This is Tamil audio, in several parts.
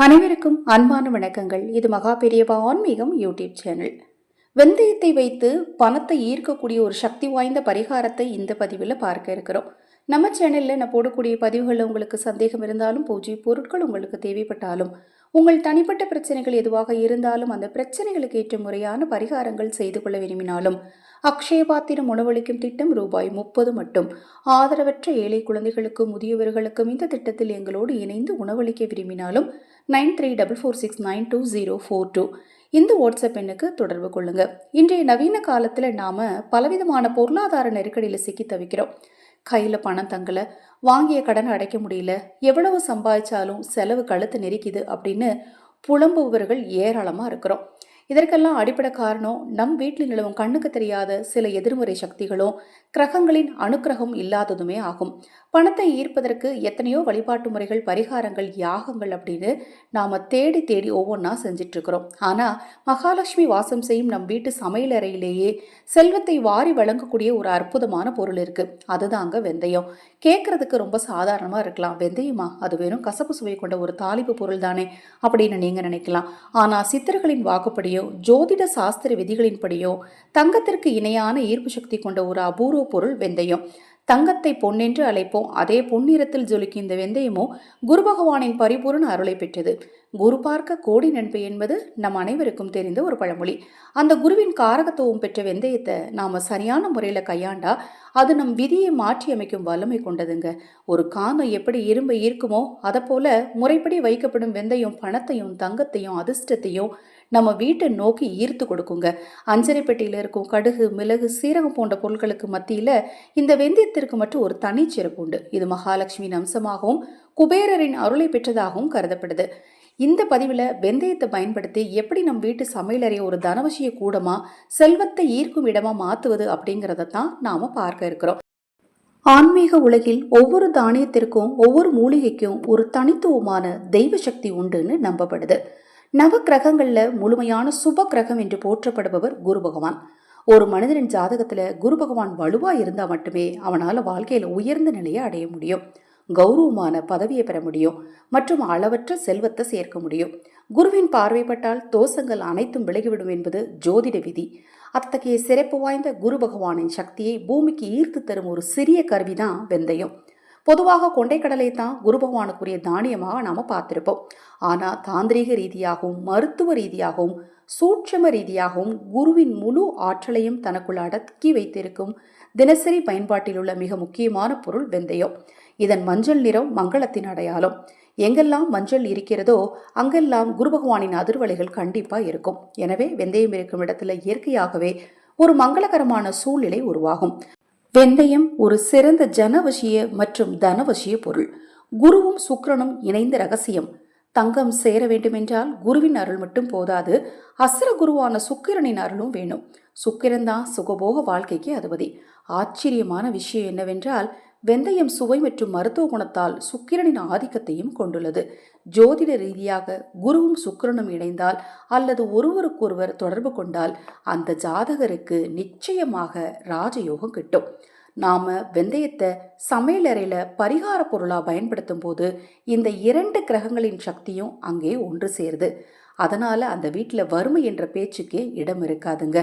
அனைவருக்கும் அன்பான வணக்கங்கள். இது மகா பெரியவா ஆன்மீகம் யூடியூப் சேனல். வெந்தயத்தை வைத்து பணத்தை ஈர்க்கக்கூடிய ஒரு சக்தி வாய்ந்த பரிகாரத்தை இந்த பதிவில் பார்க்க இருக்கிறோம். நம்ம சேனலில் நான் போடக்கூடிய பதிவுகளில் உங்களுக்கு சந்தேகம் இருந்தாலும், பூஜை பொருட்கள் உங்களுக்கு தேவைப்பட்டாலும், உங்கள் தனிப்பட்ட பிரச்சனைகள் எதுவாக இருந்தாலும், அந்த பிரச்சனைகளுக்கு ஏற்ற முறையான பரிகாரங்கள் செய்து கொள்ள விரும்பினாலும், அக்ஷயபாத்திரம் உணவளிக்கும் திட்டம் ரூபாய் 30 மட்டும். ஆதரவற்ற ஏழை குழந்தைகளுக்கும் முதியவர்களுக்கும் இந்த திட்டத்தில் எங்களோடு இணைந்து உணவளிக்க விரும்பினாலும் 9344692042 இந்த வாட்ஸ்அப் எண்ணுக்கு தொடர்பு கொள்ளுங்க. இன்றைய நவீன காலத்தில் நாம பலவிதமான பொருளாதார நெருக்கடியில் சிக்கி தவிக்கிறோம். கையில் பணம் தங்கல, வாங்கிய கடனை அடைக்க முடியல, எவ்வளவு சம்பாதிச்சாலும் செலவு கழுத்து நெரிக்குது அப்படின்னு புலம்புபவர்கள் ஏராளமாக இருக்கிறோம். இதற்கெல்லாம் அடிப்படை காரணம் நம் வீட்டில் நிலவும் கண்ணுக்கு தெரியாத சில எதிர்மறை சக்திகளும் கிரகங்களின் அனுக்கிரகம் இல்லாததுமே ஆகும். பணத்தை ஈர்ப்பதற்கு எத்தனையோ வழிபாட்டு முறைகள், பரிகாரங்கள், யாகங்கள் அப்படின்னு நாம தேடி தேடி ஒவ்வொன்றா செஞ்சிட்டு இருக்கிறோம். ஆனா மகாலட்சுமி வாசம் செய்யும் நம் வீட்டு சமையலறையிலேயே செல்வத்தை வாரி வழங்கக்கூடிய ஒரு அற்புதமான பொருள் இருக்கு. அதுதாங்க வெந்தயம். கேட்கறதுக்கு ரொம்ப சாதாரணமா இருக்கலாம். வெந்தயமா? அது வெறும் கசப்பு சுவை கொண்ட ஒரு தாளிப்பு பொருள் தானே அப்படின்னு நீங்க நினைக்கலாம். ஆனா சித்தர்களின் வாக்குப்படியோ, ஜோதிட சாஸ்திர விதிகளின்படியோ தங்கத்திற்கு இணையான ஈர்ப்பு சக்தி கொண்ட ஒரு அபூர்வ பொருள் வெந்தயம். தங்கத்தை பொன்னென்று அழைப்போம். அதே பொன்னிறத்தில் ஜொலிக்கும் இந்த வெந்தயமோ குரு பகவானின் பரிபூர்ண அருளை பெற்றது. குரு பார்க்க கோடி நன்மை என்பது நம் அனைவருக்கும் தெரிந்த ஒரு பழமொழி. அந்த குருவின் காரகத்துவம் பெற்ற வெந்தயத்தை நாம சரியான முறையில் கையாண்டா அது நம் விதியை மாற்றி அமைக்கும் வல்லமை கொண்டதுங்க. ஒரு காந்தம் எப்படி இரும்பை ஈர்க்குமோ அதை போல முறைப்படி வைக்கப்படும் வெந்தயம் பணத்தையும் தங்கத்தையும் அதிர்ஷ்டத்தையும் நம்ம வீட்டை நோக்கி ஈர்த்து கொடுக்குங்க. அஞ்சரை பெட்டியில் இருக்கும் கடுகு, மிளகு, சீரகம் போன்ற பொருட்களுக்கு மத்தியில் இந்த வெந்தயத்திற்கு மட்டும் ஒரு தனிச்சிறப்பு உண்டு. இது மகாலட்சுமியின் அம்சமாகவும் குபேரரின் அருளை பெற்றதாகவும் கருதப்படுது. இந்த பதிவில் வெந்தயத்தை பயன்படுத்தி எப்படி நம் வீட்டு சமையலறையை ஒரு தனவசிய கூடமா, செல்வத்தை ஈர்க்கும் இடமா மாற்றுவது அப்படிங்கிறத தான் நாம பார்க்க இருக்கிறோம். ஆன்மீக உலகில் ஒவ்வொரு தானியத்திற்கும் ஒவ்வொரு மூலிகைக்கும் ஒரு தனித்துவமான தெய்வ சக்தி உண்டுன்னு நம்பப்படுது. நவ கிரகங்கள்ல முழுமையான சுப கிரகம் என்று போற்றப்படுபவர் குரு பகவான். ஒரு மனிதனின் ஜாதகத்துல குரு பகவான் வலுவா இருந்தா மட்டுமே அவனால வாழ்க்கையில உயர்ந்த நிலையை அடைய முடியும், கௌரவமான பதவியை பெற முடியும் மற்றும் அளவற்ற செல்வத்தை சேர்க்க முடியும். குருவின் பார்வைப்பட்டால் தோஷங்கள் அனைத்தும் விலகிவிடும் என்பது ஜோதிட விதி. அத்தகைய சிறப்பு வாய்ந்த குரு பகவானின் சக்தியை பூமிக்கு ஈர்த்து தரும் ஒரு சிறிய கருவிதான் வெந்தயம். பொதுவாக கொண்டைக்கடலை தான் குரு பகவானுக்குரிய தானியமாக நாம பார்த்திருப்போம். ஆனா தாந்திரீக ரீதியாகவும் மருத்துவ ரீதியாகவும் சூட்சம ரீதியாகவும் குருவின் முழு ஆற்றலையும் தனக்குள் அடக்கி வைத்திருக்கும் தினசரி பயன்பாட்டில் உள்ள மிக முக்கியமான பொருள் வெந்தயம். இதன் மஞ்சள் நிறம் மங்களத்தின் அடையாளம். எங்கெல்லாம் மஞ்சள் இருக்கிறதோ அங்கெல்லாம் குரு பகவானின் அதிர்வலைகள் கண்டிப்பா இருக்கும். எனவே வெந்தயம் இருக்கும் இடத்துல இயற்கையாகவே ஒரு மங்களகரமான சூழ்நிலை உருவாகும். வெந்தயம் ஒரு சிறந்த ஜனவசிய மற்றும் தனவசிய பொருள். குருவும் சுக்கிரனும் இணைந்த ரகசியம். தங்கம் சேர வேண்டுமென்றால் குருவின் அருள் மட்டும் போதாது, அசுர குருவான சுக்கிரனின் அருளும் வேணும். சுக்கிரன் தான் சுகபோக வாழ்க்கைக்கு அதிபதி. ஆச்சரியமான விஷயம் என்னவென்றால் வெந்தயம் சுவை மற்றும் மருத்துவ குணத்தால் சுக்கிரனின் ஆதிக்கத்தையும் கொண்டுள்ளது. ஜோதிட ரீதியாக குருவும் சுக்கிரனும் இணைந்தால் அல்லது ஒருவருக்கொருவர் தொடர்பு கொண்டால் அந்த ஜாதகருக்கு நிச்சயமாக ராஜயோகம் கிட்டும். நாம வெந்தயத்தை சமையலறையில பரிகார பொருளா பயன்படுத்தும் போது இந்த 2 கிரகங்களின் சக்தியும் அங்கே ஒன்று சேருது. அதனால அந்த வீட்டுல வறுமை என்ற பேச்சுக்கே இடம் இருக்காதுங்க.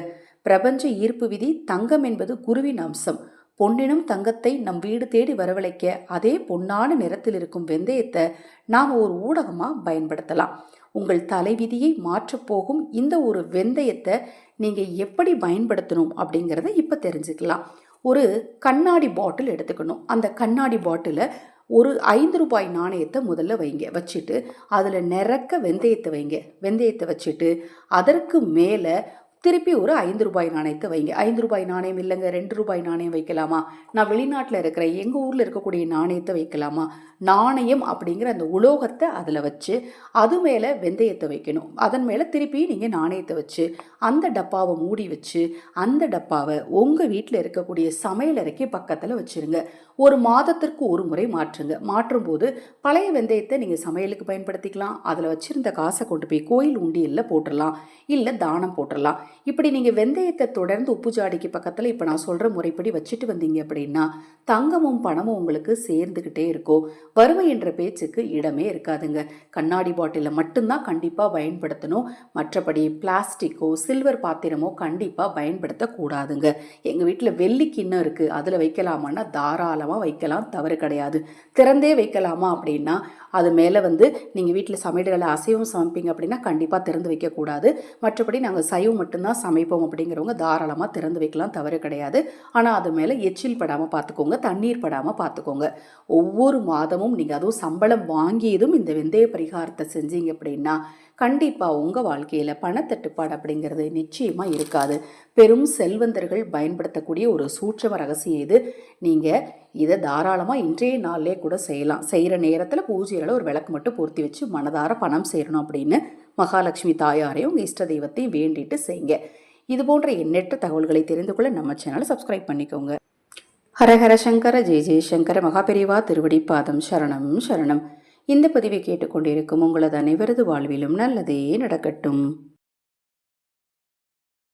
பிரபஞ்ச ஈர்ப்பு விதி. தங்கம் என்பது குருவின் அம்சம். பொன்னினும் தங்கத்தை நம் வீடு தேடி வரவழைக்க அதே பொன்னான நிறத்தில் இருக்கும் வெந்தயத்தை நாம் ஒரு ஊடகமா பயன்படுத்தலாம். உங்கள் தலைவிதியை மாற்றப்போகும் இந்த ஒரு வெந்தயத்தை நீங்க எப்படி பயன்படுத்தணும் அப்படிங்கிறத இப்ப தெரிஞ்சுக்கலாம். ஒரு கண்ணாடி பாட்டில் எடுத்துக்கணும். அந்த கண்ணாடி பாட்டில ஒரு 5 ரூபாய் நாணயத்தை முதல்ல வச்சுட்டு அதில் நிறக்க வெந்தயத்தை வெந்தயத்தை வச்சுட்டு அதற்கு மேலே திருப்பி ஒரு 5 ரூபாய் நாணயத்தை 5 ரூபாய் நாணயம் இல்லைங்க, 2 ரூபாய் நாணயம் வைக்கலாமா? நான் வெளிநாட்டில் இருக்கிறேன், எங்கள் ஊரில் இருக்கக்கூடிய நாணயத்தை வைக்கலாமா? நாணயம் அப்படிங்கிற அந்த உலோகத்தை அதில் வச்சு அது மேலே வெந்தயத்தை வைக்கணும். அதன் மேலே திருப்பி நீங்கள் நாணயத்தை வச்சு அந்த டப்பாவை மூடி வச்சு அந்த டப்பாவை உங்கள் வீட்டில் இருக்கக்கூடிய சமையலறைக்கு பக்கத்தில் வச்சுருங்க. ஒரு மாதத்திற்கு ஒரு முறை மாற்றுங்க. மாற்றும் போது பழைய வெந்தயத்தை நீங்கள் சமையலுக்கு பயன்படுத்திக்கலாம். அதில் வச்சுருந்த காசை கொண்டு போய் கோயில் உண்டியலில் போட்டுடலாம், இல்லை தானம் போட்டுடலாம். இப்படி நீங்கள் வெந்தயத்தை தொடர்ந்து உப்பு ஜாடிக்கு பக்கத்தில் இப்போ நான் சொல்கிற முறைப்படி வச்சுட்டு வந்தீங்க அப்படின்னா தங்கமும் பணமும் உங்களுக்கு சேர்ந்துக்கிட்டே இருக்கும். வறுமை என்ற பேச்சுக்கு இடமே இருக்காதுங்க. கண்ணாடி பாட்டிலை மட்டும்தான் கண்டிப்பாக பயன்படுத்தணும். மற்றபடி பிளாஸ்டிக்கோ சில்வர் பாத்திரமோ கண்டிப்பாக பயன்படுத்தக்கூடாதுங்க. எங்கள் வீட்டில் வெள்ளி கிண்ணம் இருக்குது, அதில் வைக்கலாமான்னா தாராளமாக வைக்கலாம், தவறு கிடையாது. திறந்தே வைக்கலாமா அப்படின்னா அது மேலே நீங்கள் வீட்டில் சமையல்களை அசைவம் சமைப்பீங்க அப்படின்னா கண்டிப்பாக திறந்து வைக்கக்கூடாது. மற்றபடி நாங்கள் சைவம் மட்டும்தான் சமைப்போம் அப்படிங்கிறவங்க தாராளமாக திறந்து வைக்கலாம், தவறு கிடையாது. ஆனால் அது மேலே எச்சில் படாமல் பார்த்துக்கோங்க, தண்ணீர் படாமல் பார்த்துக்கோங்க. ஒவ்வொரு மாதமும் நீங்கள் அதுவும் சம்பளம் வாங்கியதும் இந்த வெந்தய பரிகாரத்தை செஞ்சீங்க அப்படின்னா கண்டிப்பாக உங்கள் வாழ்க்கையில் பணத்தட்டுப்பாடு அப்படிங்கிறது நிச்சயமாக இருக்காது. பெரும் செல்வந்தர்கள் பயன்படுத்தக்கூடிய ஒரு சூட்சம ரகசியம் இது. நீங்கள் இதை தாராளமாக இன்றைய நாளிலே கூட செய்யலாம். செய்கிற நேரத்தில் பூஜையில் ஒரு விளக்கு மட்டும் பொருத்தி வச்சு மனதார பணம் சேரணும் அப்படின்னு மகாலட்சுமி தாயாரையும் உங்கள் இஷ்ட தெய்வத்தையும் வேண்டிட்டு செய்யுங்க. இது போன்ற எண்ணற்ற தகவல்களை தெரிந்து கொள்ள நம்ம சேனலை சப்ஸ்கிரைப் பண்ணிக்கோங்க. ஹரஹர சங்கர ஜெய ஜெயசங்கர மகாபெரிவா திருவடி பாதம் சரணம் சரணம். இந்த பதிவை கேட்டுக்கொண்டிருக்கும் உங்களது அனைவரது வாழ்விலும் நல்லதே நடக்கட்டும்.